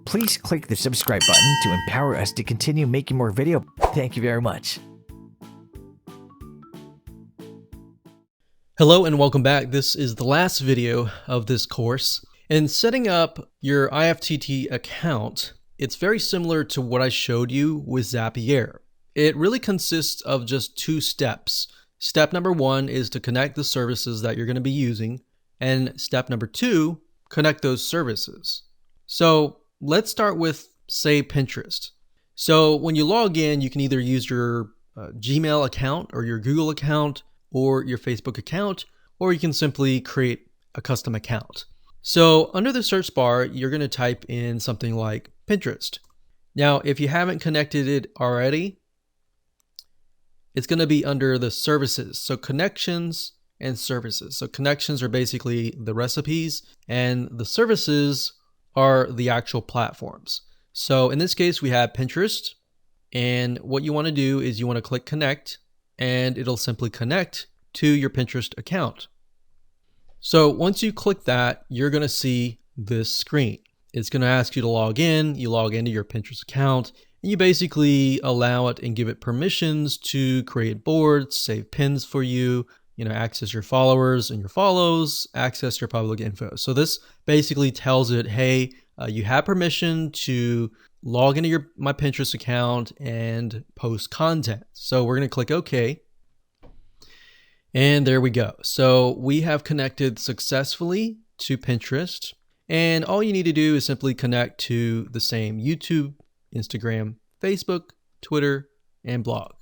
please click the subscribe button to empower us to continue making more video. Thank you very much. Hello and welcome back. This is the last video of this course. In setting up your Ifttt account, it's very similar to what I showed you with Zapier. It really consists of just two steps. Step number one is to connect the services that you're going to be using, and step number two, connect those services. So let's start with, say, Pinterest. So when you log in, you can either use your Gmail account or your Google account or your Facebook account, or you can simply create a custom account. So under the search bar, you're going to type in something like Pinterest. Now, if you haven't connected it already, it's going to be under the services. So connections and services. So connections are basically the recipes and the services are the actual platforms. So in this case, we have Pinterest, and what you want to do is you want to click connect, and it'll simply connect to your Pinterest account. So once you click that, you're going to see this screen. It's going to ask you to log in. You log into your Pinterest account, and you basically allow it and give it permissions to create boards, save pins for you, access your followers and your follows, access your public info. So this basically tells it, hey, you have permission to log into my Pinterest account and post content. So we're going to click OK. And there we go. So we have connected successfully to Pinterest. And all you need to do is simply connect to the same YouTube, Instagram, Facebook, Twitter, and blog.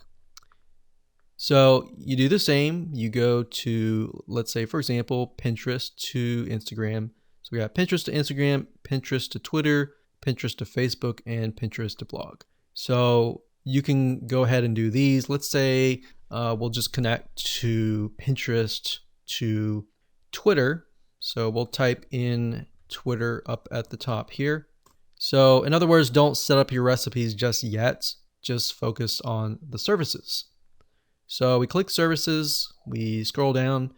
So you do the same. You go to, let's say, for example, Pinterest to Instagram. So we got Pinterest to Instagram, Pinterest to Twitter, Pinterest to Facebook, and Pinterest to blog. So you can go ahead and do these. Let's say we'll just connect to Pinterest to Twitter. So we'll type in Twitter up at the top here. So in other words, don't set up your recipes just yet. Just focus on the services. So we click services, we scroll down,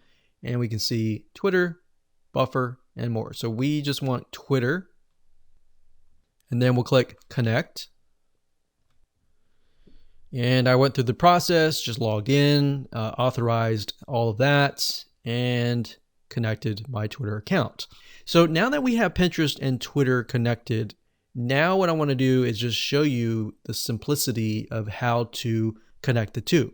and we can see Twitter, Buffer, and more. So we just want Twitter, and then we'll click connect. And I went through the process, just logged in, authorized all of that, and connected my Twitter account. So now that we have Pinterest and Twitter connected, now what I want to do is just show you the simplicity of how to connect the two.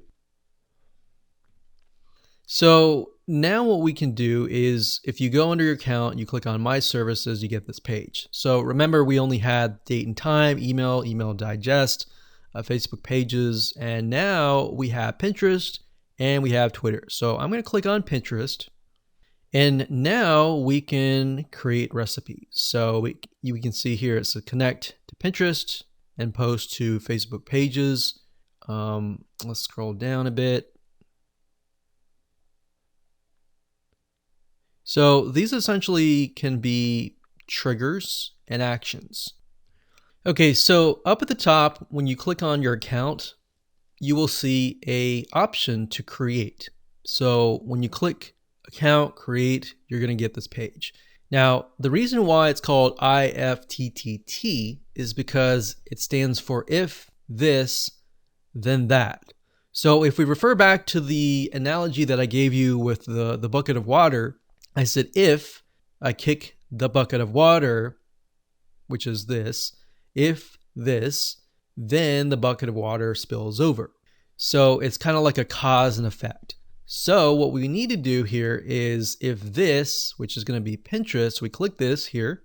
So now what we can do is if you go under your account, you click on My Services, you get this page. So remember, we only had date and time, email digest, Facebook pages, and now we have Pinterest and we have Twitter. So I'm going to click on Pinterest, and now we can create recipes. So we can see here it's a connect to Pinterest and post to Facebook pages. Let's scroll down a bit. So these essentially can be triggers and actions. Okay, so up at the top, when you click on your account, you will see an option to create. So when you click account, create, you're going to get this page. Now, the reason why it's called Ifttt is because it stands for if this, then that. So if we refer back to the analogy that I gave you with the bucket of water, I said if I kick the bucket of water, which is this, if this, then the bucket of water spills over. So it's kind of like a cause and effect. So what we need to do here is if this, which is going to be Pinterest, we click this here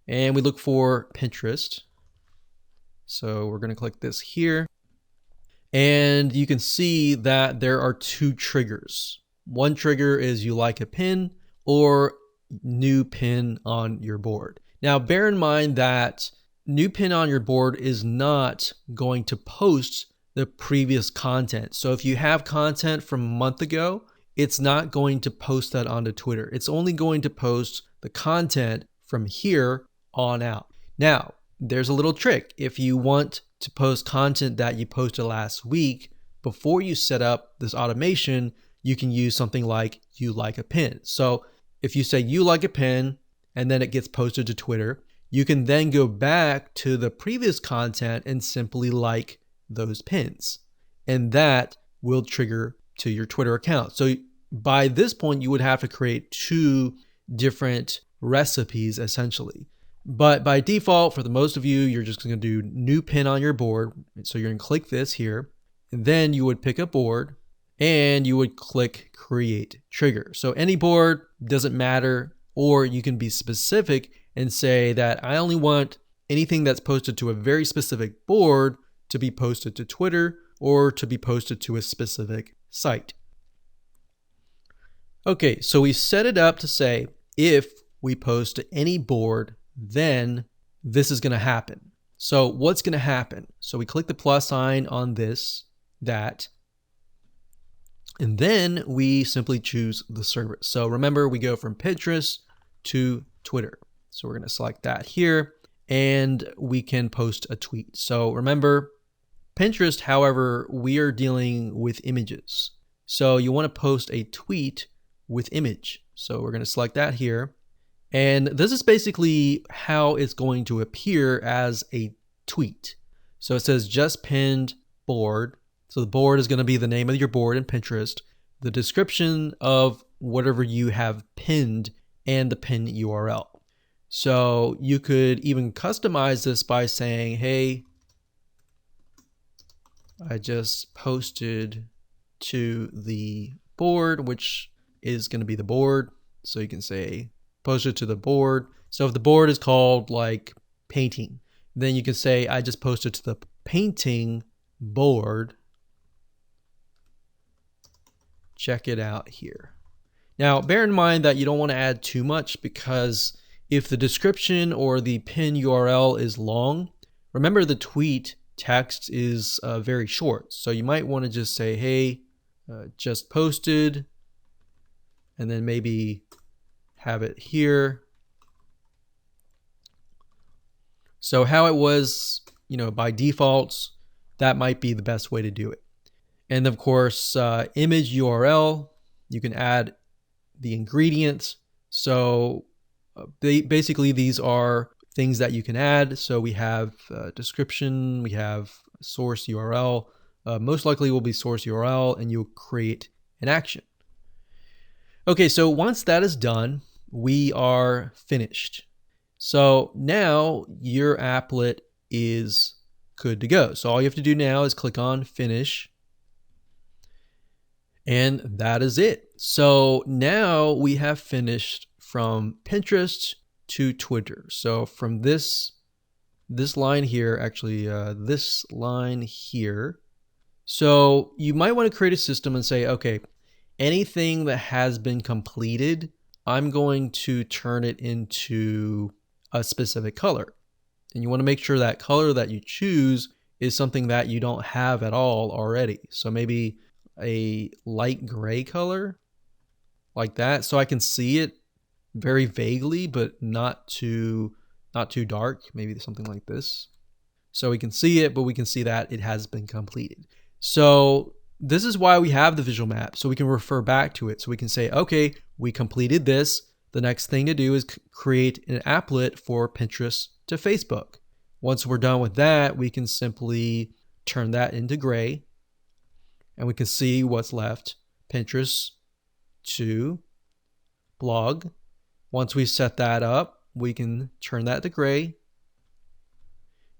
and we look for Pinterest. So we're going to click this here, and you can see that there are two triggers. One trigger is you like a pin or new pin on your board. Now, bear in mind that new pin on your board is not going to post the previous content. So if you have content from a month ago, it's not going to post that onto Twitter. It's only going to post the content from here on out. Now, there's a little trick. If you want to post content that you posted last week, before you set up this automation, you can use something like you like a pin. So if you say you like a pin and then it gets posted to Twitter, you can then go back to the previous content and simply like those pins. And that will trigger to your Twitter account. So by this point, you would have to create 2 different recipes essentially. But by default, for the most of you, you're just going to do new pin on your board. So you're going to click this here, and then you would pick a board and you would click create trigger. So any board doesn't matter, or you can be specific and say that I only want anything that's posted to a very specific board to be posted to Twitter or to be posted to a specific site. Okay, so we set it up to say if we post to any board, then this is going to happen. So what's going to happen? So we click the plus sign on that, and then we simply choose the service. So remember, we go from Pinterest to Twitter. So we're going to select that here, and we can post a tweet. So remember, Pinterest, however, we are dealing with images. So you want to post a tweet with image. So we're going to select that here. And this is basically how it's going to appear as a tweet. So it says just pinned board. So the board is going to be the name of your board in Pinterest, the description of whatever you have pinned, and the pin URL. So you could even customize this by saying, hey, I just posted to the board, which is going to be the board. So you can say posted to the board. So if the board is called like painting, then you can say I just posted to the painting board. Check it out here. Now, bear in mind that you don't want to add too much, because if the description or the pin URL is long, remember the tweet text is very short. So you might want to just say, hey, just posted, and then maybe have it here. So how it was, by default, that might be the best way to do it. And of course, image URL, you can add the ingredients. So basically these are things that you can add. So we have description, we have source URL, most likely will be source URL, and you'll create an action. Okay, so once that is done, we are finished. So now your applet is good to go. So all you have to do now is click on finish. And that is it. So now we have finished from Pinterest to Twitter. So from this line here, actually this line here. So you might want to create a system and say, okay, anything that has been completed, I'm going to turn it into a specific color. And you want to make sure that color that you choose is something that you don't have at all already. So maybe a light gray color like that, so I can see it very vaguely, but not too dark. Maybe something like this, so we can see it, but we can see that it has been completed. So this is why we have the visual map, so we can refer back to it. So we can say, okay, we completed this. The next thing to do is create an applet for Pinterest to Facebook. Once we're done with that, we can simply turn that into gray, and we can see what's left. Pinterest to blog. Once we set that up, we can turn that to gray,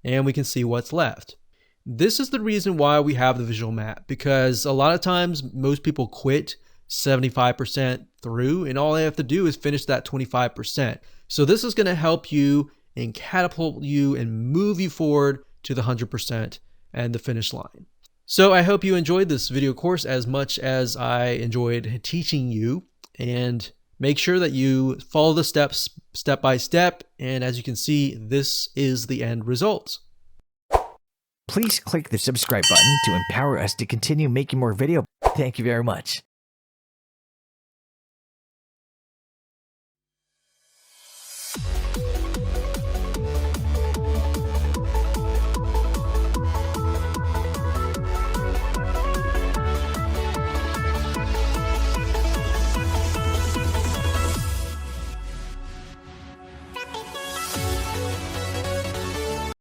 and we can see what's left. This is the reason why we have the visual map, because a lot of times most people quit 75% through, and all they have to do is finish that 25%. So this is going to help you and catapult you and move you forward to the 100% and the finish line. So I hope you enjoyed this video course as much as I enjoyed teaching you, and make sure that you follow the steps step by step. And as you can see, this is the end result. Please click the subscribe button to empower us to continue making more videos. Thank you very much.